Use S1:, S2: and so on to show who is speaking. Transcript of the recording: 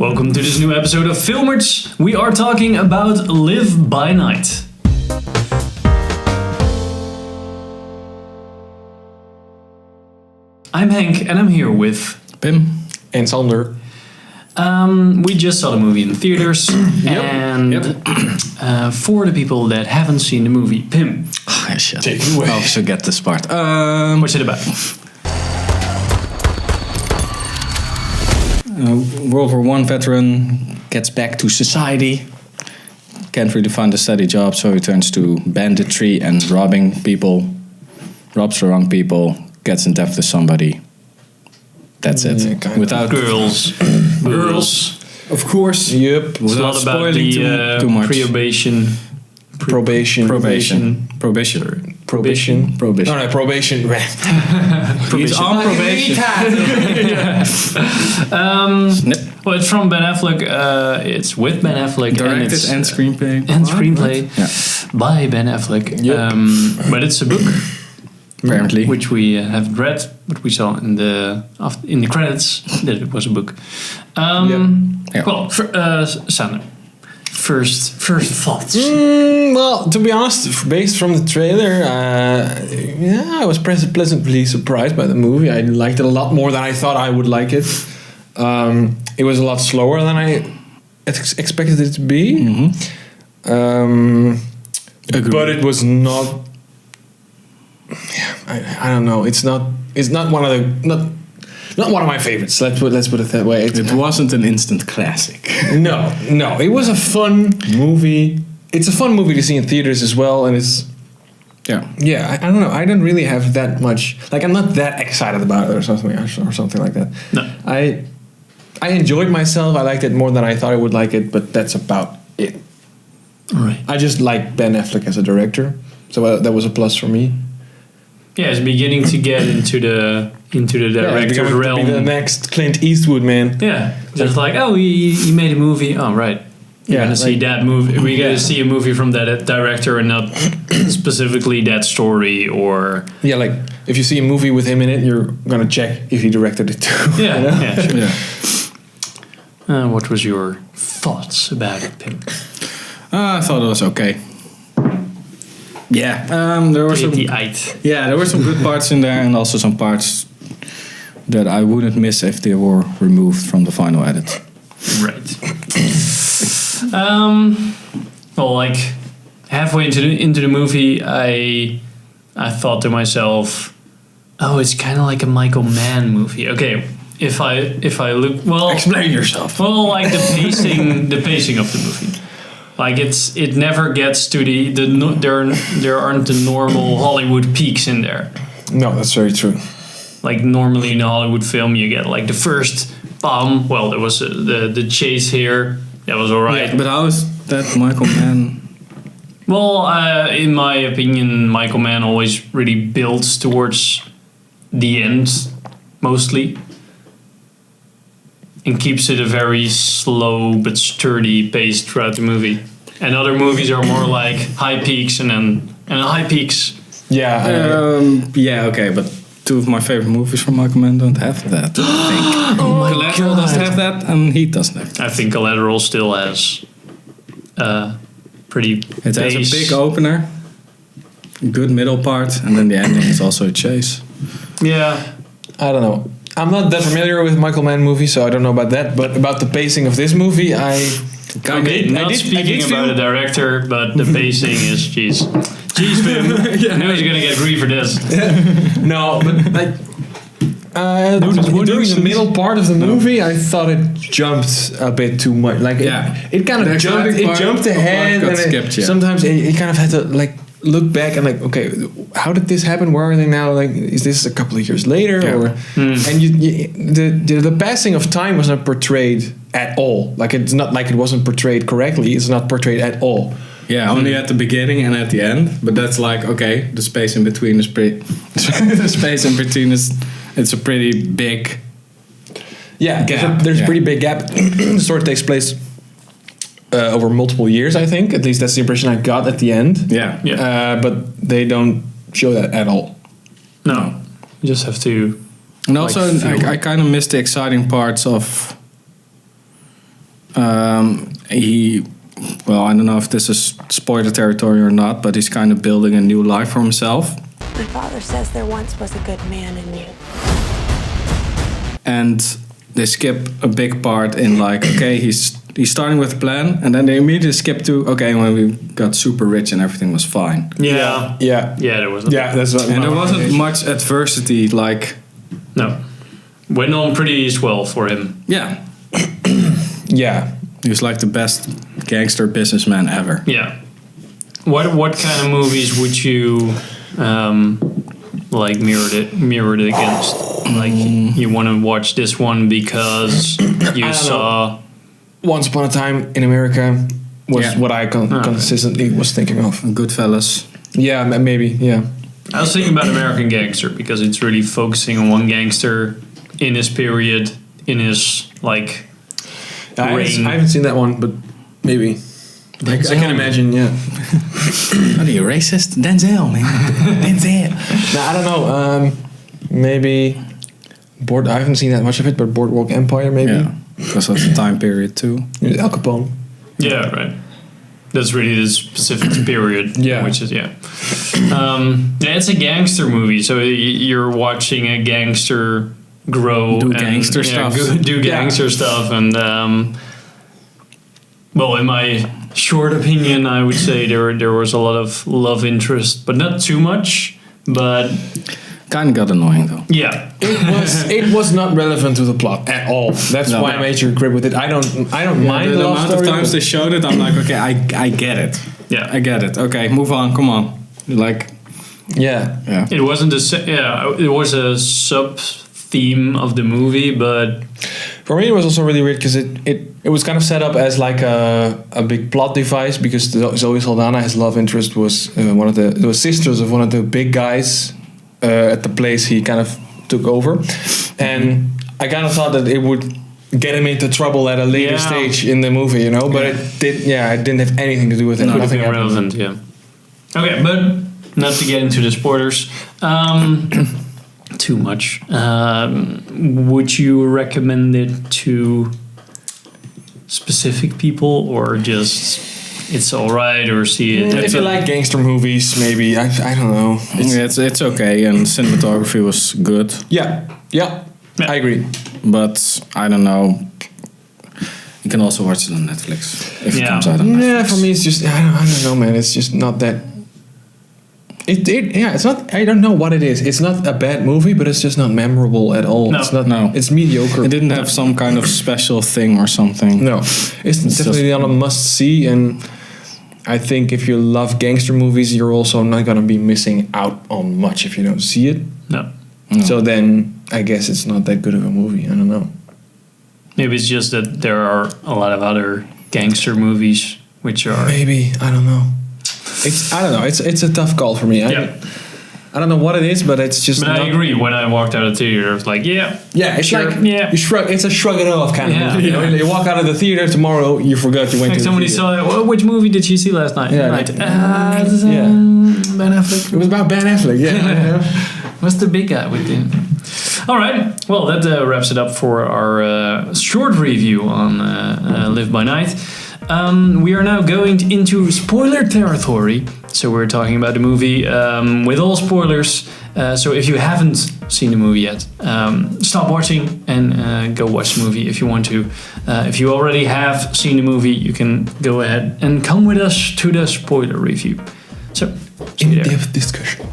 S1: Welcome to this new episode of Filmerds. We are talking about Live by Night. I'm Henk and I'm here with
S2: Pim
S3: and Sander.
S1: We just saw the movie in theaters, and for the people that haven't seen the movie, Pim,
S2: shit.
S3: Take it away.
S2: I also get this part.
S1: what's it about?
S2: World War I veteran gets back to society. Can't really find a steady job, so he turns to banditry and robbing people. Robs the wrong people, gets in debt with somebody. That's it.
S3: Yeah,
S2: Without
S1: Girls.
S2: of course.
S3: Yep.
S1: It's
S2: Without
S1: not about
S2: spoiling
S1: the
S2: too much.
S1: probation.
S3: Probation.
S2: Probation.
S3: Probation.
S2: Probation.
S3: No, probation.
S2: He's on probation. Snip.
S1: Well, it's from Ben Affleck. It's with Ben Affleck.
S2: Directed and screenplay.
S1: And screenplay
S2: Yeah.
S1: by Ben Affleck.
S3: Yep.
S1: But it's a book,
S2: Apparently.
S1: which we haven't read, but we saw in the credits that it was a book.
S2: Yeah.
S1: Well, Sander, first thoughts.
S3: Well, to be honest, based from the trailer, I was pleasantly surprised by the movie. I liked it a lot more than I thought I would like it. It was a lot slower than I expected it to be.
S2: Mm-hmm.
S3: But it was not. I don't know. It's not one of the not one of my favorites. Let's put it that way.
S2: It wasn't an instant classic.
S3: No. It was a fun movie. It's a fun movie to see in theaters as well, and it's. Yeah, I don't know. I don't really have that much. Like, I'm not that excited about it or something like that.
S1: No.
S3: I enjoyed myself. I liked it more than I thought I would like it, but that's about it.
S1: All right.
S3: I just like Ben Affleck as a director, so that was a plus for me.
S1: Yeah, it's beginning to get into the director's realm.
S3: To be the next Clint Eastwood, man.
S1: Yeah, just like, oh, he made a movie. Oh, right. We're gonna see that movie. We're gonna see a movie from that director and not specifically that story or.
S3: Yeah, like if you see a movie with him in it, you're gonna check if he directed it too.
S1: Yeah,
S3: you know?
S1: yeah, sure.
S2: Yeah.
S1: What was your thoughts about it, Pim?
S2: I thought it was okay. Yeah, there were some. There were some good parts in there, and also some parts that I wouldn't miss if they were removed from the final edit.
S1: Right. Well, like halfway into the movie, I thought to myself, oh, it's kind of like a Michael Mann movie. Okay, if I look well,
S2: Explain yourself.
S1: well, like the pacing of the movie. Like it never gets to there aren't the normal Hollywood peaks in there.
S3: No, that's very true.
S1: Like normally in a Hollywood film you get like the first bomb. Well, there was the chase here. That was alright.
S2: Yeah, but how is that Michael Mann?
S1: Well, in my opinion, Michael Mann always really builds towards the end, mostly. And keeps it a very slow but sturdy pace throughout the movie. And other movies are more like high peaks and high peaks.
S3: Yeah.
S2: Yeah, okay, but two of my favorite movies from Michael Mann don't have that. I think. Collateral doesn't have that, and Heat doesn't have that.
S1: I think Collateral still has pretty.
S2: It has a big opener, good middle part, and then the ending is also a chase.
S1: Yeah.
S3: I don't know. I'm not that familiar with Michael Mann movies, so I don't know about that. But about the pacing of this movie,
S1: Not speaking about the director, but the pacing is jeez, Pim. I knew he's gonna get grief for this.
S3: No, but like during the middle part of the movie, I thought it jumped a bit too much. Like it kind of jumped. It jumped ahead, and
S2: skipped,
S3: sometimes it kind of had to like look back and like, okay, how did this happen? Where are they now? Like, is this a couple of years later?
S2: Yeah.
S3: Or and the passing of time was not portrayed at all. Like it's not like it wasn't portrayed correctly. It's not portrayed at all.
S2: Yeah, only at the beginning and at the end. But that's like, okay, the space in between is pretty. The space in between it's a pretty big.
S3: Yeah,
S2: gap.
S3: There's a pretty big gap. The story takes place over multiple years, I think. At least that's the impression I got at the end.
S1: Yeah.
S3: But they don't show that at all.
S1: No, you just have to
S2: And also, I kind of miss the exciting parts of He, well, I don't know if this is spoiler territory or not, but he's kind of building a new life for himself.
S4: My father says there once was a good man in you.
S2: And they skip a big part in like, okay, he's starting with a plan, and then they immediately skip to, okay, when we got super rich and everything was fine.
S1: Yeah.
S3: Yeah.
S1: Yeah, there wasn't.
S3: Yeah, that's what.
S2: And there wasn't much adversity, like,
S1: No. Went on pretty swell for him.
S2: yeah,
S3: Yeah.
S2: he was like the best gangster businessman ever.
S1: Yeah. What kind of movies would you like mirrored it against? Like you want to watch this one because you
S3: don't
S1: saw.
S3: Once Upon a Time in America was
S2: Yeah.
S3: what I consistently was thinking of.
S2: Goodfellas.
S3: Yeah, maybe. Yeah.
S1: I was thinking about American Gangster because it's really focusing on one gangster in his period, in his like. Reign.
S3: I haven't seen that one, but maybe. I can imagine. Yeah.
S2: What are you, racist? Denzel, man. Denzel.
S3: No, I don't know. Maybe. I haven't seen that much of it, but Boardwalk Empire, maybe.
S2: Yeah, because of the time period too.
S3: Al Capone.
S1: Yeah, right. That's really the specific period.
S3: Yeah.
S1: Which is yeah, it's a gangster movie, so you're watching a gangster grow,
S2: Do
S1: and,
S2: gangster stuff.
S1: do gangster stuff, and well, in my short opinion, I would say there was a lot of love interest, but not too much. But
S2: Kind of got annoying though.
S1: yeah,
S3: It was not relevant to the plot at all. That's
S2: No.
S3: why I made your grip with it. I don't mind
S2: the
S3: the love
S2: amount of
S3: story.
S2: times they showed it, I'm like, okay, I get it.
S1: yeah.
S2: I get it. Okay, move on. Come on. Like,
S3: Yeah.
S2: yeah.
S1: It wasn't it was a sub theme of the movie, but
S3: For me, it was also really weird because it was kind of set up as like a big plot device because Zoe Saldana, his love interest, was the sisters of one of the big guys at the place he kind of took over, and I kind of thought that it would get him into trouble at a later
S1: Yeah.
S3: stage in the movie, you know. But it didn't have anything to do with it.
S1: could have
S3: Nothing
S1: been
S3: happened.
S1: relevant. Yeah. Okay, but not to get into the spoilers. Too much. Would you recommend it to specific people or just it's all right or see it?
S3: If you like gangster movies, maybe I don't know.
S2: It's okay, and cinematography was good,
S3: Yeah, I agree.
S2: but I don't know. You can also watch it on Netflix if it
S1: Yeah.
S2: comes out on Netflix.
S3: Yeah, for me, it's just I don't know, man. It's just not that. It's not. I don't know what it is. It's not a bad movie, but it's just not memorable at all.
S1: No.
S3: It's not.
S2: No.
S3: It's mediocre.
S2: It didn't have some kind of special thing or something.
S3: No, it's definitely not a must see. And I think if you love gangster movies, you're also not gonna be missing out on much if you don't see it.
S1: No.
S2: No.
S3: So then I guess it's not that good of a movie. I don't know.
S1: Maybe it's just that there are a lot of other gangster movies which are
S3: Maybe I don't know. I don't know. It's a tough call for me. I don't know what it is, but it's just.
S1: But
S3: not,
S1: I agree. When I walked out of the theater, I was like, yeah.
S3: Yeah, it's
S1: Sure,
S3: like
S1: yeah.
S3: you shrug. It's a shrug it off kind of
S1: Yeah.
S3: movie. You know?
S1: Yeah.
S3: You walk out of the theater tomorrow, you forgot you went
S1: Like
S3: to
S1: somebody
S3: the theater.
S1: saw it. Well, which movie did you see last night?
S3: Yeah,
S1: Night.
S3: yeah.
S1: Ben Affleck.
S3: It was about Ben Affleck. Yeah.
S1: What's the big guy with him? All right. Well, that wraps it up for our short review on Live by Night. We are now going into spoiler territory. So we're talking about the movie with all spoilers. So if you haven't seen the movie yet, stop watching and go watch the movie if you want to. If you already have seen the movie, you can go ahead and come with us to the spoiler review. So, see you there.
S3: In-depth discussion.